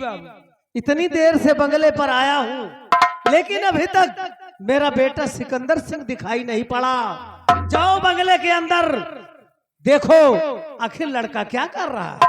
बाबू। इतनी देर से बंगले पर आया हूँ लेकिन अभी तक मेरा बेटा सिकंदर सिंह दिखाई नहीं पड़ा। जाओ बंगले के अंदर देखो आखिर लड़का क्या कर रहा है।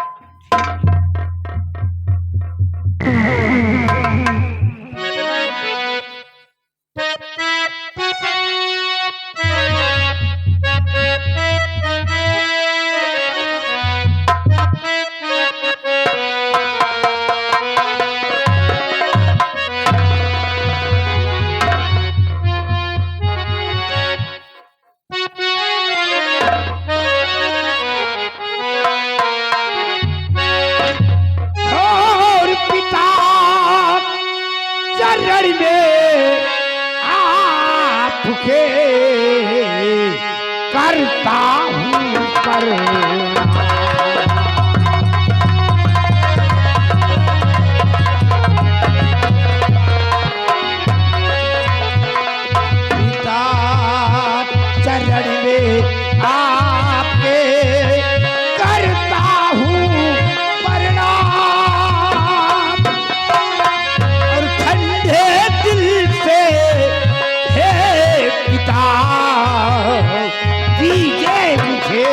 करता हूँ पिता चरण में आपके करता हूँ प्रणाम और ठंडे दिल से हे पिता दीजिए मुझे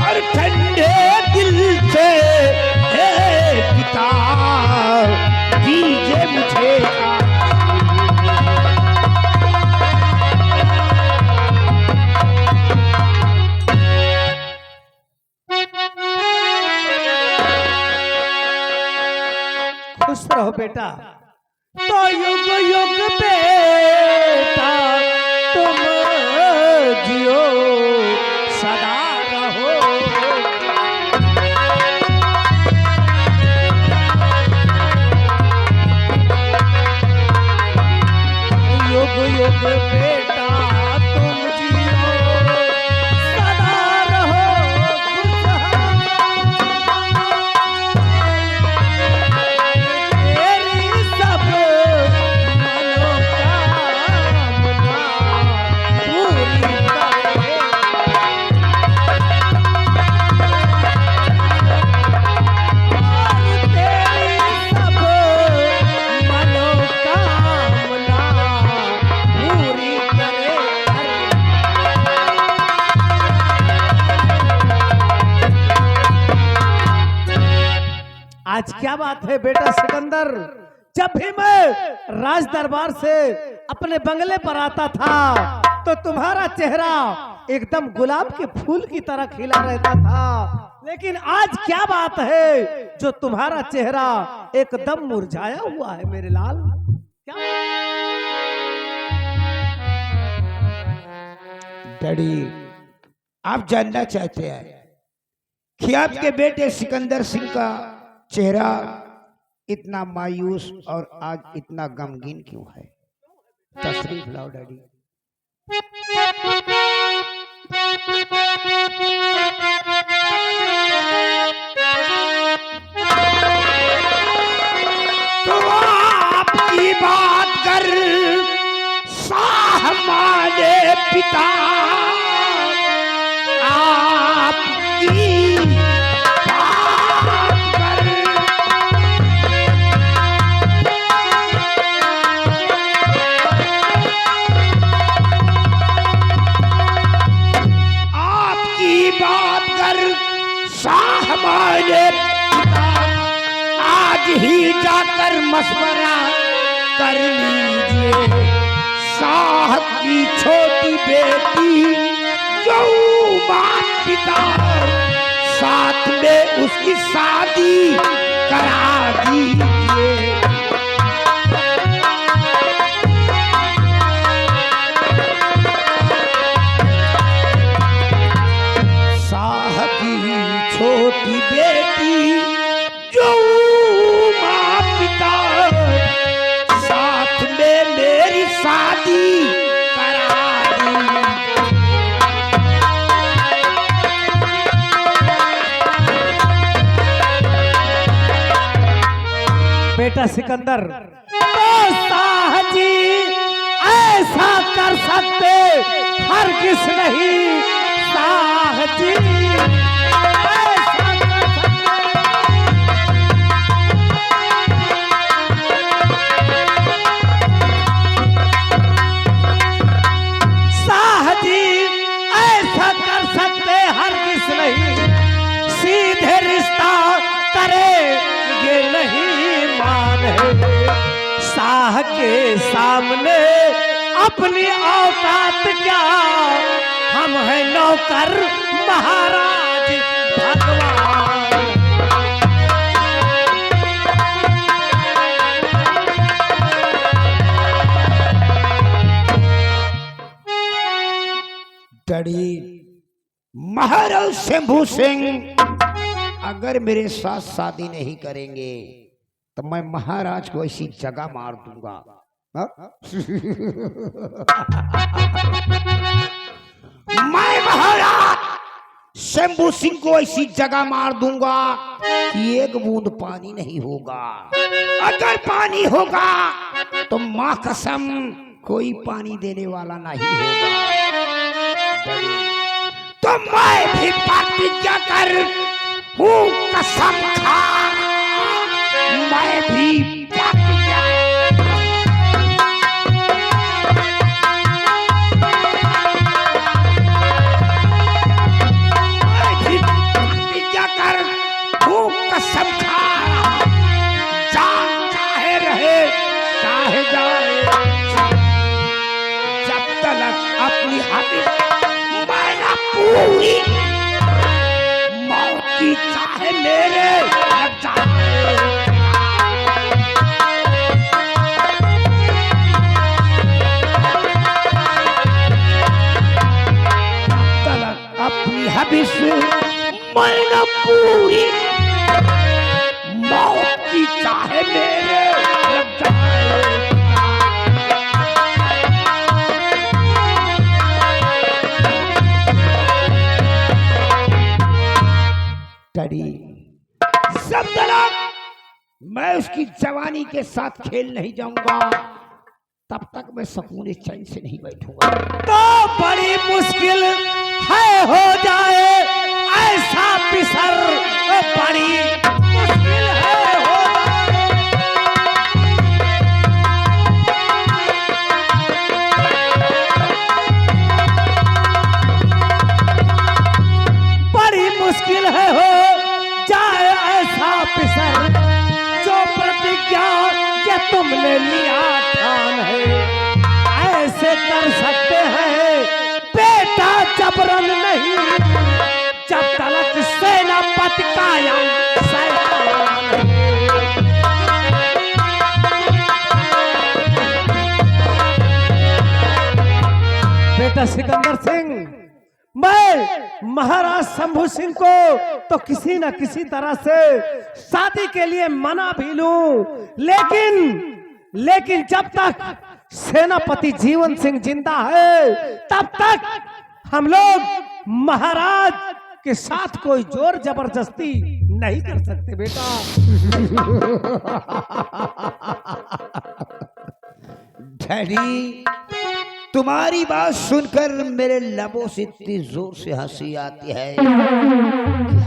और ठंडे दिल से हे पिता दीजिए मुझे खुश रहो बेटा। तो युग युग बेटा तुम जियो सदा रहो। युग युग बेटा तुम जियो सदा रहो। आज क्या बात है बेटा सिकंदर, जब भी मैं राज दरबार से अपने बंगले पर आता था तो तुम्हारा चेहरा एकदम गुलाब के फूल की तरह खिला रहता था, लेकिन आज क्या बात है जो तुम्हारा चेहरा एकदम मुरझाया हुआ है मेरे लाल। क्या डैडी आप जानना चाहते हैं कि आपके बेटे सिकंदर सिंह का चेहरा इतना मायूस और आज इतना गमगीन क्यों है? तशरीफ लाओ डैडी। तो आपकी बात कर शाह माने पिता आपकी बात कर शाह माने पिता आज ही जाकर मशवरा कर लीजिए। शाह की छोटी बेटी जो बात पिता साथ में उसकी शादी करा दीजिए। छोटी बेटी जो माँ पिता साथ में मेरी शादी करा दी। बेटा सिकंदर तो शाह जी ऐसा कर सकते हरगिज़ नहीं शाह जी, ऐसा कर शाह जी, ऐसा कर सकते हरगिज़ नहीं, सीधे रिश्ता करेंगे नहीं माने, शाह के सामने अपनी औकात क्या, हम हैं नौकर महाराज भगवान। डैडी, महाराज शंभू सिंह अगर मेरे साथ शादी नहीं करेंगे तो मैं महाराज को ऐसी जगह मार दूंगा। हाँ? मैं महाराज शंभू सिंह को ऐसी जगह मार दूंगा कि एक बूंद पानी नहीं होगा। अगर पानी होगा तो मां कसम कोई पानी देने वाला नहीं होगा। तो मैं भी प्रतिज्ञा कर हूँ, कसम खा, मैं भी प्रतिज्ञा कर हूँ, कसम खा, जान चाहे रहे चाहे जाए, जब तक अपनी हाथी मैंने पूरी मौत की चाहे मेरे लग जाए, तलक अपनी हबिस मैंने पूरी मौत की चाहे मेरे लग जाए। डैडी, सब तलक मैं उसकी जवानी के साथ खेल नहीं जाऊंगा, तब तक मैं सुकून चैन से नहीं बैठूंगा। तो बड़ी मुश्किल है हो जाए ऐसा पिसर, बड़ी मुश्किल है हो जाए, बड़ी मुश्किल है हो जाए ऐसा पिसर, जो प्रतिज्ञा ये तुमने लिया ठान है, ऐसे कर सकते हैं बेटा जबरन नहीं, जब तलक सेनापति कायम सैलान है। बेटा सिकंदर सिंह, मैं महाराज शंभू सिंह को तो किसी न किसी तरह से शादी के लिए मना भी लूं, लेकिन जब तक सेनापति जीवन सिंह जिंदा है तब तक हम लोग महाराज के साथ कोई जोर जबरदस्ती नहीं कर सकते बेटा। डैडी, तुम्हारी बात सुनकर मेरे लबों से इतनी जोर से हंसी आती है कि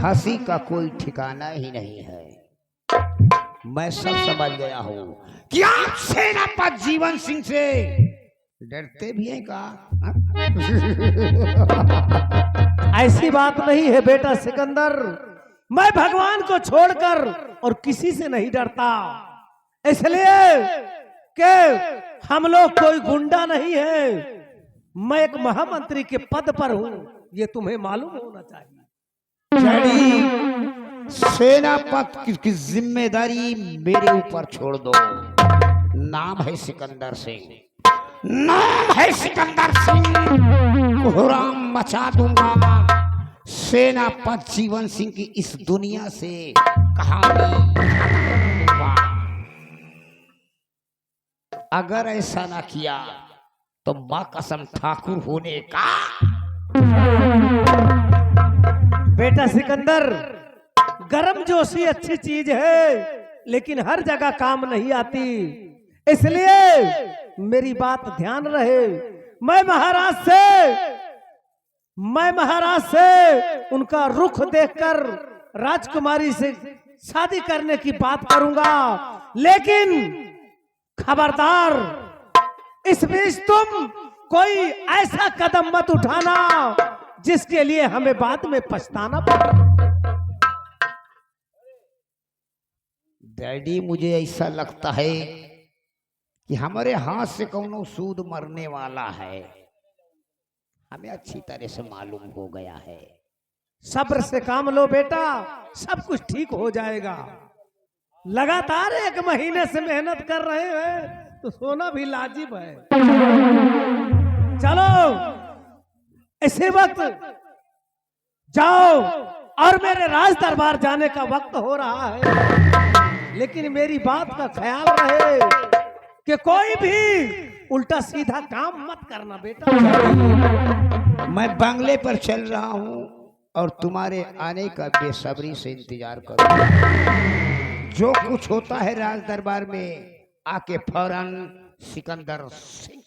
हंसी का कोई ठिकाना ही नहीं है। मैं सब समझ गया हूँ कि आप सेनापति जीवन सिंह से डरते भी हैं का? ऐसी बात नहीं है बेटा सिकंदर, मैं भगवान को छोड़कर और किसी से नहीं डरता, इसलिए कि हम लोग कोई गुंडा नहीं है, मैं एक महामंत्री के पद पर हूं, ये तुम्हें मालूम होना चाहिए। डैडी, सेनापति की जिम्मेदारी मेरे ऊपर छोड़ दो। नाम है सिकंदर सिंह, नाम है सिकंदर सिंह, कोहराम मचा दूंगा। सेनापति जीवन सिंह की इस दुनिया से कहानी, अगर ऐसा ना किया तो मां कसम ठाकुर होने का। बेटा सिकंदर, गर्म जोशी अच्छी चीज है, लेकिन हर जगह काम नहीं आती। इसलिए मेरी बात ध्यान रहे, मैं महाराज से उनका रुख देखकर राजकुमारी से शादी करने की बात करूंगा, लेकिन खबरदार इस बीच तुम कोई ऐसा कदम मत उठाना जिसके लिए हमें बाद में पछताना पड़े। डैडी, मुझे ऐसा लगता है कि हमारे हाथ से कौनो सूद मरने वाला है, हमें अच्छी तरह से मालूम हो गया है। सब्र से काम लो बेटा, सब कुछ ठीक हो जाएगा। लगातार 1 महीने से मेहनत कर रहे हैं तो सोना भी लाजिब है। चलो इसी वक्त जाओ, और मेरे राज दरबार जाने का वक्त हो रहा है, लेकिन मेरी बात का ख्याल रहे कि कोई भी उल्टा सीधा काम मत करना बेटा। मैं बंगले पर चल रहा हूँ और तुम्हारे आने का बेसब्री से इंतजार करूँ। जो कुछ होता है राज दरबार में आके फौरन सिकंदर सिंह।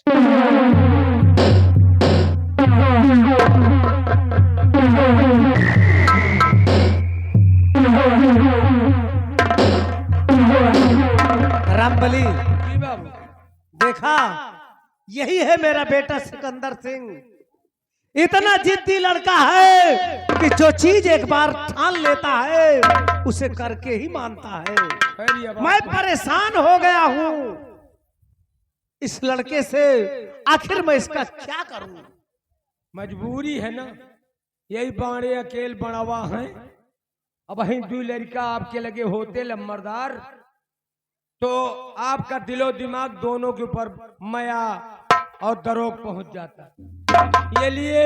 रामबली, देखा, यही है मेरा बेटा सिकंदर सिंह। इतना जिद्दी लड़का है कि जो चीज एक बार ठान लेता है उसे करके ही मानता है। मैं परेशान हो गया हूं इस लड़के से, आखिर मैं इसका क्या करूं? मजबूरी है ना, यही बाणे अकेल बढ़ावा है। अब वही 2 लड़का आपके लगे होते लम्बरदार तो आपका दिलो दिमाग दोनों के ऊपर मया और दरोग पहुंच जाता। ये लिए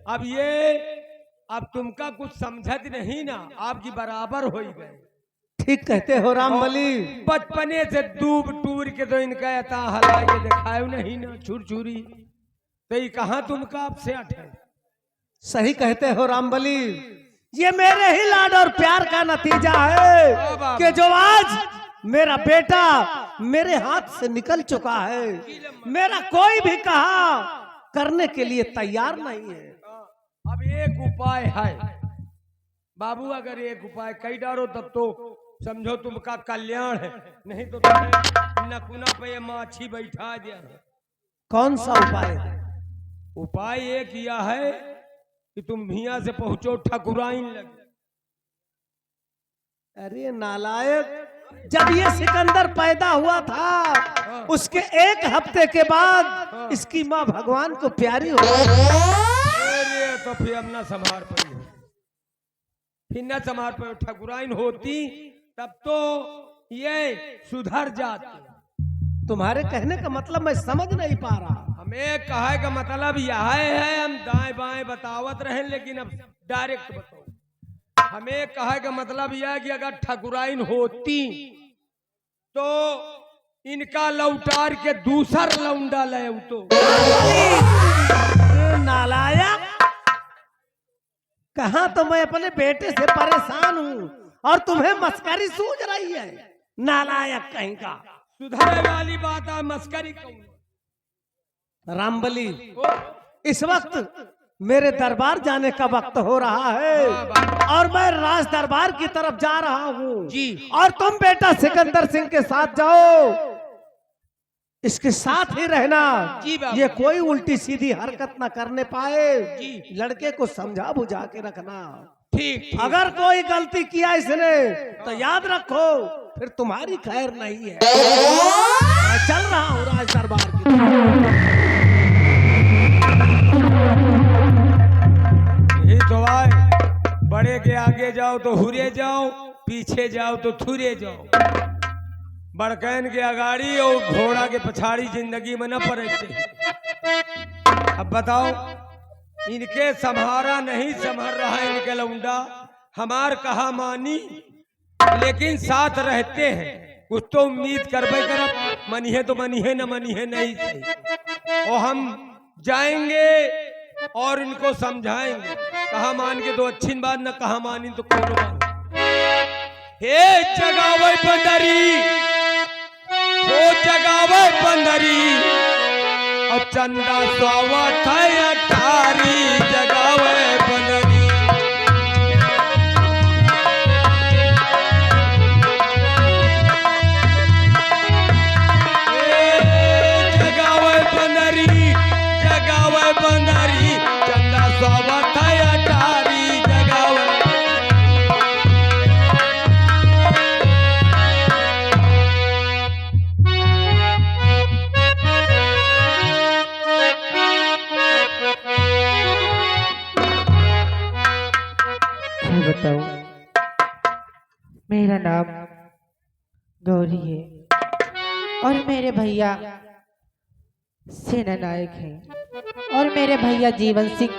अब तुमका कुछ समझत नहीं ना, आपकी बराबर हो गए। ठीक कहते हो रामबली। बचपने से डूब टूर के तो इनका यता हला के दिखाए नहीं ना छुरछुरी, तो ये कहाँ तुमका आपसे अठे। सही कहते हो रामबली, ये मेरे ही लाड और प्यार का नतीजा है कि जो आज मेरा बेटा मेरे हाथ से निकल चुका है, मेरा कोई भी कहा करने के लिए तैयार नहीं है। अब एक उपाय है बाबू, अगर एक उपाय कई डारो तब तो समझो तुमका कल्याण है, नहीं तो तुम्हें नकुना पे माछी बैठा दिया है। कौन सा उपाय? उपाय ये किया है कि तुम भिया से पहुंचो ठकुराइन लगे। अरे नालायक, जब ये सिकंदर पैदा हुआ था उसके 1 हफ्ते के बाद इसकी माँ भगवान को प्यारी हो गई। तो फिर अब ना संभार पड़ी हो, फिर ना संभार पड़ी। ठकुराइन होती तब तो ये सुधर जाती। तुम्हारे कहने का मतलब मैं समझ नहीं पा रहा। हमें कहे का मतलब यह है, हम दाएं बाएं बतावत रहे लेकिन अब डायरेक्ट बताओ। हमें कहे का मतलब यह है कि अगर ठकुराइन होती तो इनका लौटार के दूसर लौंडा ले तो। नालायक, कहा तो मैं अपने बेटे से परेशान हूँ और तुम्हें मस्करी सूझ रही है। नालायक कहीं का। सुधरे वाली बात है, मस्करी कहूँ। रामबली, इस वक्त मेरे दरबार जाने का वक्त हो रहा है और मैं राज दरबार की तरफ जा रहा हूँ जी। और तुम बेटा सिकंदर सिंह के साथ जाओ, इसके साथ ही रहना जी बाबा। ये कोई उल्टी सीधी हरकत ना करने पाए जी। लड़के को समझा बुझा के रखना। ठीक, अगर कोई गलती किया इसने तो याद रखो फिर तुम्हारी खैर नहीं है। मैं चल रहा हूँ राज दरबार की तरफ। यही तो आए, बड़े के आगे जाओ तो हुरे जाओ, पीछे जाओ तो थुरे जाओ। बड़कैन के अगाड़ी और घोड़ा के पछाड़ी जिंदगी में न पड़े। अब बताओ, इनके संभारा नहीं संभर रहा इनके लौंडा, हमार कहा मानी, लेकिन साथ रहते हैं कुछ तो उम्मीद करबे करब, मनिहे तो मनिहे न मनिहे नहीं सही। और हम जाएंगे और इनको समझाएंगे, कहा मान के तो अच्छी बात, न कहा मानी तो कौन बात। हे जगावे पंडरी, ओ जगावे बंदरी और चंदा स्वावत है अटारी जगावे बंदरी। जगावे बंदरी जगावे बंदरी चंदा स्वावत है अटारी जगावे। बताओ, मेरा नाम गौरी है और मेरे भैया सेना नायक हैं और मेरे भैया जीवन सिंह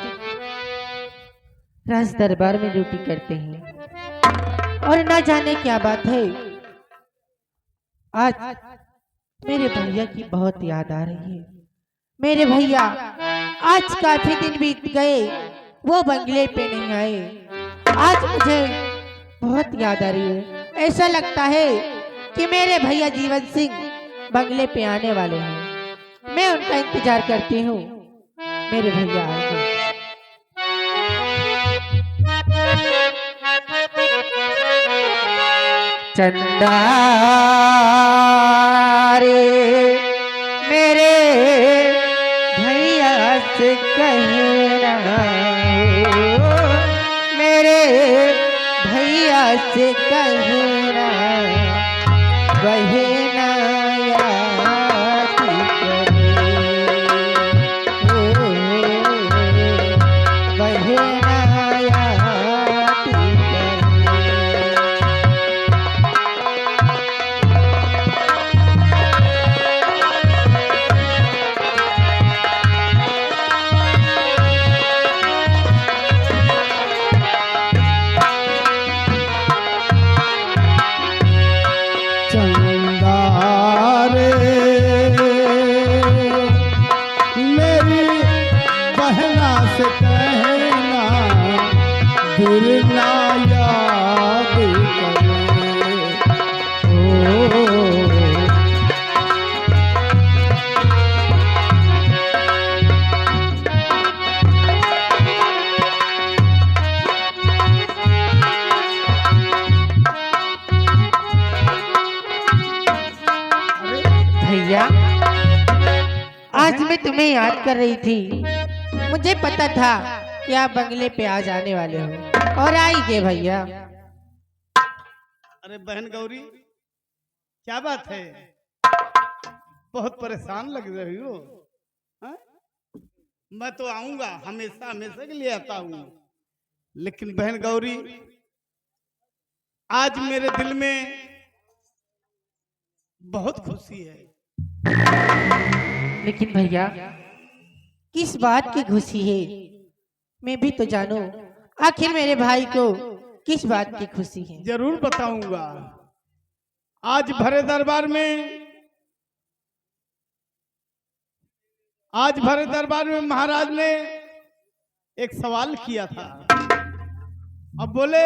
राज दरबार में ड्यूटी करते हैं। और ना जाने क्या बात है, आज मेरे भैया की बहुत याद आ रही है। मेरे भैया आज काफी दिन बीत गए, वो बंगले पे नहीं आए। आज मुझे बहुत याद आ रही है। ऐसा लगता है कि मेरे भैया जीवन सिंह बंगले पे आने वाले हैं। मैं उनका इंतजार करती हूँ, मेरे भैया आएंगे। चंदा रे मेरे भैया से कहना, मेरे भैया से कहना बहना याद करे, बहना याद करे। से कहना दिल ना याद करे ओ। भैया, आज मैं तुम्हें याद कर रही थी। मुझे पता था कि आप बंगले पे आ जाने वाले हो और आ ही गए भैया। अरे बहन गौरी, क्या बात है? बहुत परेशान लग रही हो। हाँ? मैं तो आऊंगा, हमेशा हमेशा के लिए आता हूँ, लेकिन बहन गौरी आज मेरे दिल में बहुत खुशी है। लेकिन भैया, किस बात की खुशी है? मैं भी तो जानूं, आखिर मेरे भाई को किस बात की खुशी है? जरूर बताऊंगा। आज भरे दरबार में महाराज ने एक सवाल किया था। अब बोले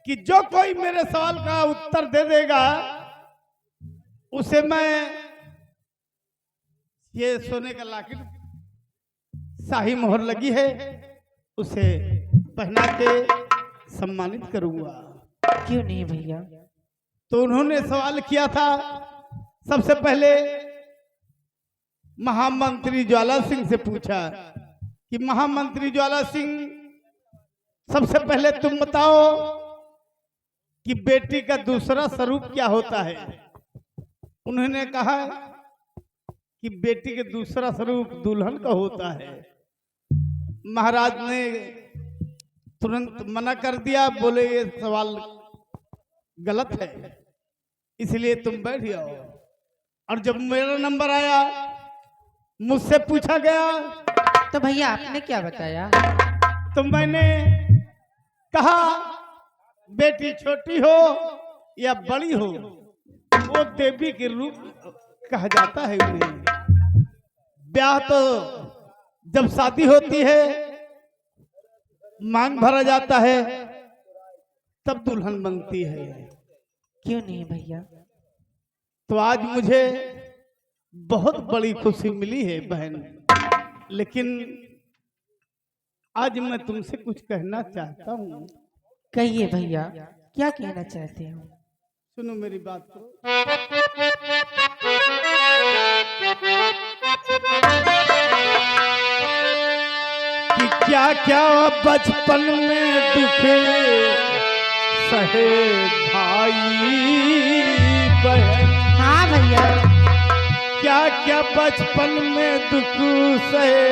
कि जो कोई मेरे सवाल का उत्तर दे देगा उसे मैं ये सोने का लॉकेट, शाही मोहर लगी है, उसे पहना के सम्मानित करूंगा। क्यों नहीं भैया? तो उन्होंने सवाल किया था, सबसे पहले महामंत्री ज्वाला सिंह से पूछा कि महामंत्री ज्वाला सिंह, सबसे पहले तुम बताओ कि बेटी का दूसरा स्वरूप क्या होता है? उन्होंने कहा कि बेटी के दूसरा स्वरूप दुल्हन का होता है। महाराज ने तुरंत मना कर दिया, बोले ये सवाल गलत है, इसलिए तुम बैठ जाओ। और जब मेरा नंबर आया, मुझसे पूछा गया, तो भैया आपने क्या बताया? तो मैंने कहा बेटी छोटी हो या बड़ी हो, वो देवी के रूप कहा जाता है उन्हें। ब्याह तो जब शादी होती है, मांग भरा जाता है, तब दुल्हन बनती है। क्यों नहीं भैया? तो आज मुझे बहुत बड़ी खुशी मिली है बहन, लेकिन आज मैं तुमसे कुछ कहना चाहता हूँ। कहिए भैया, क्या कहना चाहते हो? सुनो मेरी बात को। कि क्या क्या बचपन में दुख सहे भाई बहन, हाँ भैया, क्या क्या बचपन में दुख सहे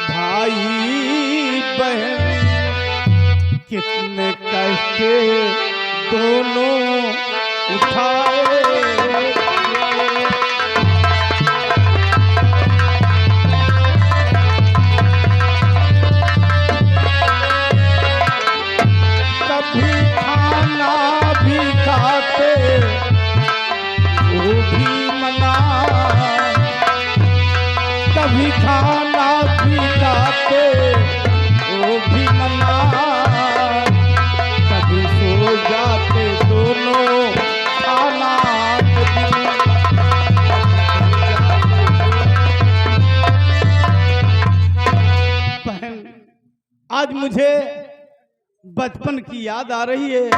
भाई बहन, कितने कष्ट दोनों उठाए। कभी खाना भी खाते वो भी मना, कभी खाना भी खाते वो भी मना, कभी सो जाते दोनों खाना बहन। आज मुझे बचपन की याद आ रही है।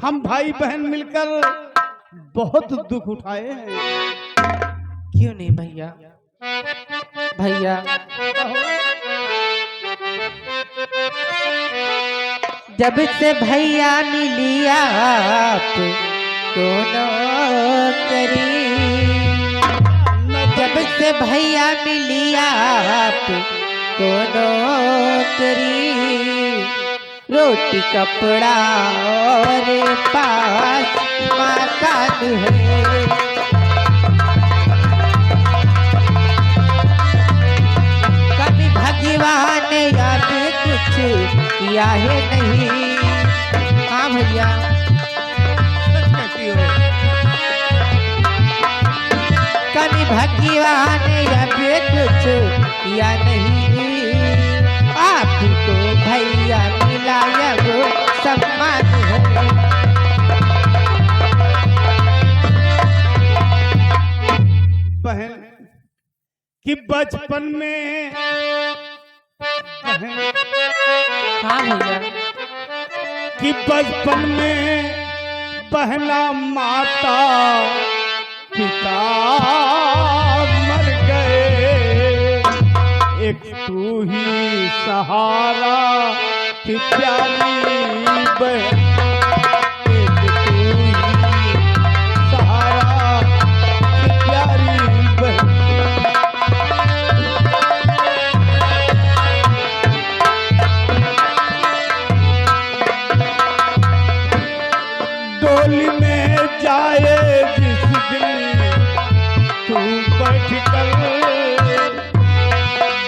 हम भाई बहन मिलकर बहुत दुख उठाए हैं। क्यों नहीं भैया? भैया, जब से भैया मिली आप को नौकरी, जब से भैया मिली आप को नौकरी, रोटी कपड़ा और पास मकान है। कभी भगवान या फिर कुछ किया है नहीं। हाँ भैया, सच कहती हो। कभी भगवान या फिर कुछ किया नहीं। आपको भैया मिला वो सम्मान है। बहन कि बचपन में बहन हाँ भैया, कि बचपन में बहना माता पिता मर गए, एक तू ही सहारा थी प्यारी बहन, एक तू ही सहारा थी प्यारी बहन। डोली में जाए जिस दिन तू बैठ कर,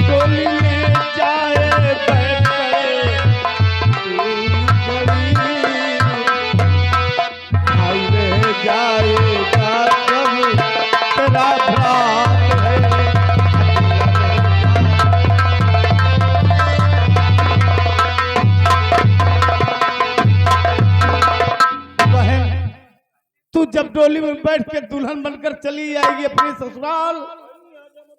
डोली में जाए बैठ कर तू बड़ी, भाई रह जाएगा कब तेरा भ्रात है। बहन तू जब डोली में बैठ के दुल्हन बनकर चली जाएगी अपने ससुराल,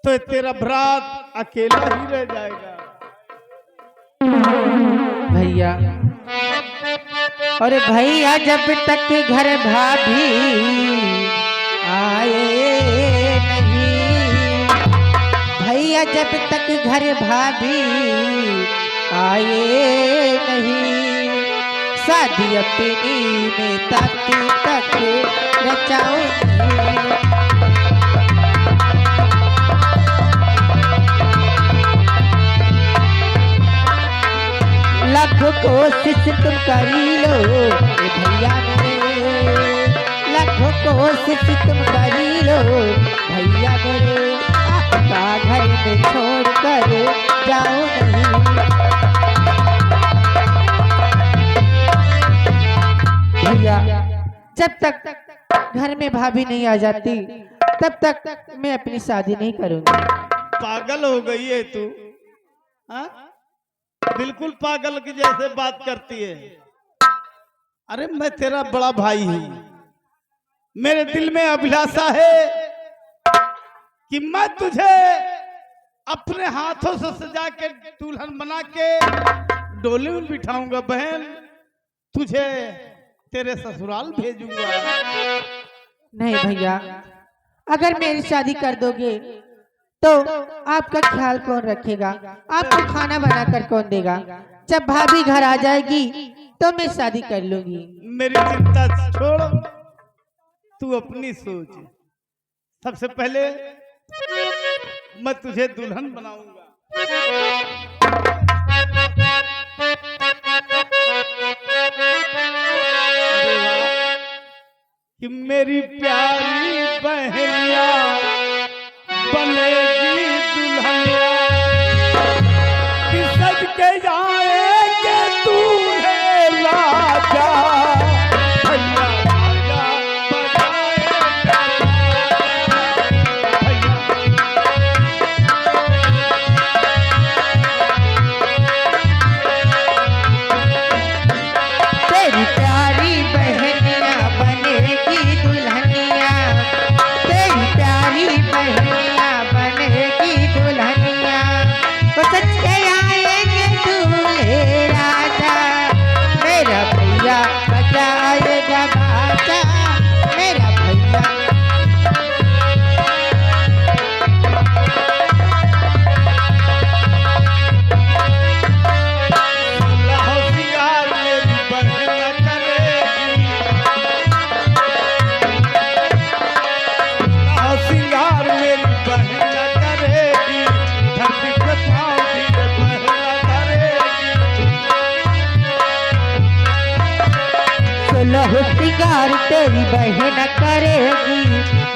तो तेरा भ्रात अकेला ही रह जाएगा। भैया, अरे भैया जब तक घर भाभी आए नहीं, भैया जब तक घर भाभी आए नहीं, शादी अपनी में तक रचाऊंगी। लाख कोशिश तुम करी लो ए भैया मेरे, लाख कोशिश तुम करी लो भैया मेरे, आपका घर में छोड़ कर जाओ नहीं। भैया जब तक घर में भाभी नहीं आ जाती तब तक मैं अपनी शादी नहीं करूंगी। पागल हो गई है तू, हाँ? बिल्कुल पागल की जैसे बात करती है। अरे मैं तेरा बड़ा भाई हूँ, मेरे दिल में अभिलाषा है कि मैं तुझे अपने हाथों से सजा के दुल्हन बना के डोले में बिठाऊंगा बहन, तुझे तेरे ससुराल भेजूंगा। नहीं भैया, अगर मेरी शादी कर दोगे तो आपका ख्याल कौन रखेगा? आपको खाना बनाकर कौन देगा? जब भाभी घर आ जाएगी तो मैं शादी कर लूंगी। मेरी चिंता छोड़, तू अपनी सोच। सबसे पहले मैं तुझे दुल्हन बनाऊंगा। कि मेरी प्यारी बहनिया बनेगी दुल्हनिया, कि सज के जाएंगे दूल्हे राजा, भैया राजा बजाएगा तेरी प्यारी बहनिया बनेगी दुल्हनिया, तेरी प्यारी बहनिया बनेगी दुल्हनिया, वो सच के आएंगे दूल्हे राजा, मेरा भैया बजाएगा बाजा, मेरा भैया। होशियार मेरी बहन करेगी, होशियार मेरी बहन करेगी, धरती पे पाँव दिए बहन करेगी। सुलह सिंगार तेरी बहन करेगी,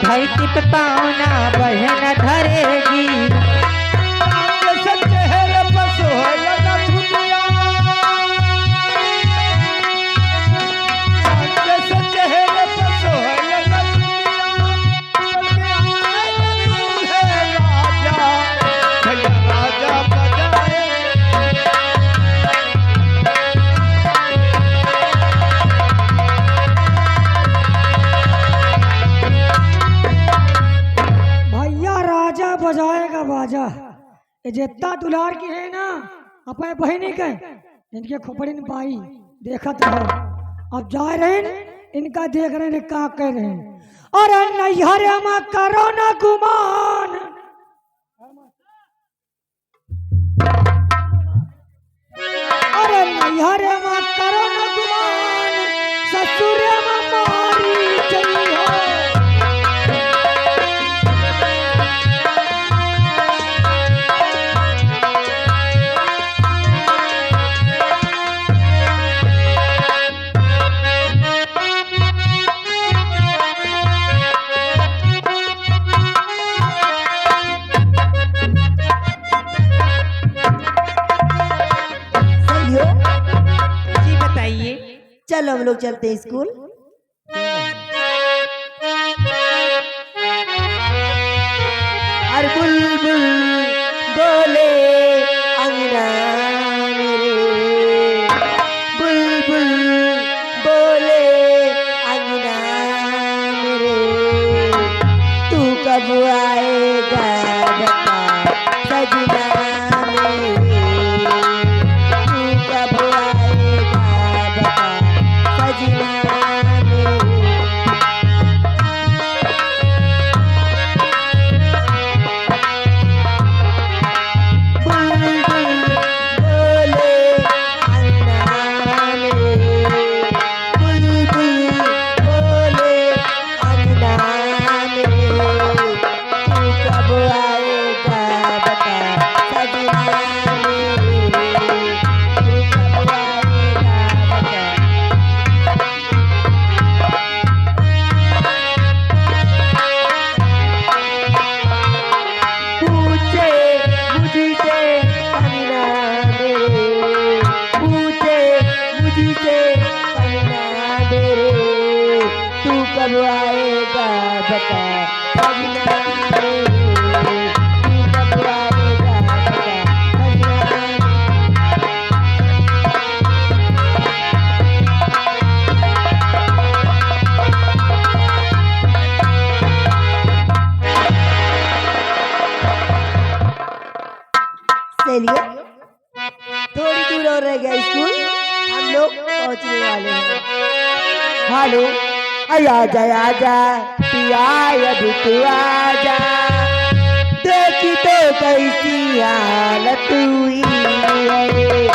धरती पे पाँव बहन धरेगी। जैसे चेहरे पर सोहला दुनिया, जैसे चेहरे पर सोहला दुनिया, दूल्हे राजा, भैया राजा बजाए। भैया राजा बजाएगा बाजा। ये जितना दुलार की है ना अपने बहनी के, इनके खोपड़ी में पाई देखत रहो। अब जा रहे हैं, इनका देख रहे हैं का कह रहे हैं। और नैहर में करो ना गुमान, अरे नैहर में करो ना गुमान, ससुर में मारी चली हो। जी बताइए। चलो हम लोग चलते हैं स्कूल। और बुलबुल बोले अंगना मेरे, बुलबुल बोले अंगना मेरे, तू कब आएगा बता सजना मेरे, तू कब आएगा बता सजना मेरे। कब आएगा बता सजना रे, तू कब आएगा बता सजना रे। पहुंचने वाले हैं। हेलो, आजा आजा पिया अभी तू आजा, देखी तो कैसी हालत हुई है।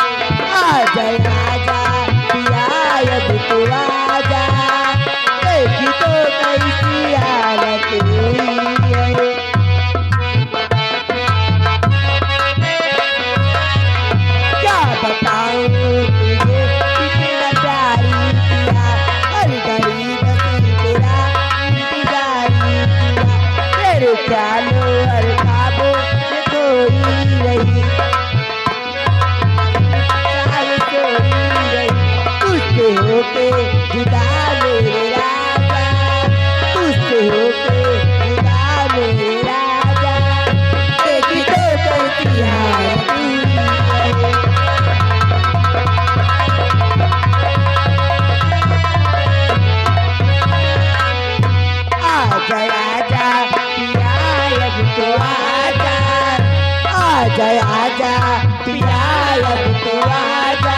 आजा आजा पिया अभी तू आजा, देखी तो कैसी हालत हुई है। क्या बताऊं तुझे कितना प्यारी किया, हर घड़ी बस तेरा इंतजारी किया, तेरे ख्यालों हर ख्वाबों में खोई रही, ख्याल खोई रही। तुझसे होके जुदा मेरे राजा, तुझसे होके जुदा मेरे राजा, देखी तो कैसी हालत हुई है। आजा आजा पिया अब तो आजा, आजा आजा पिया अब तो आजा,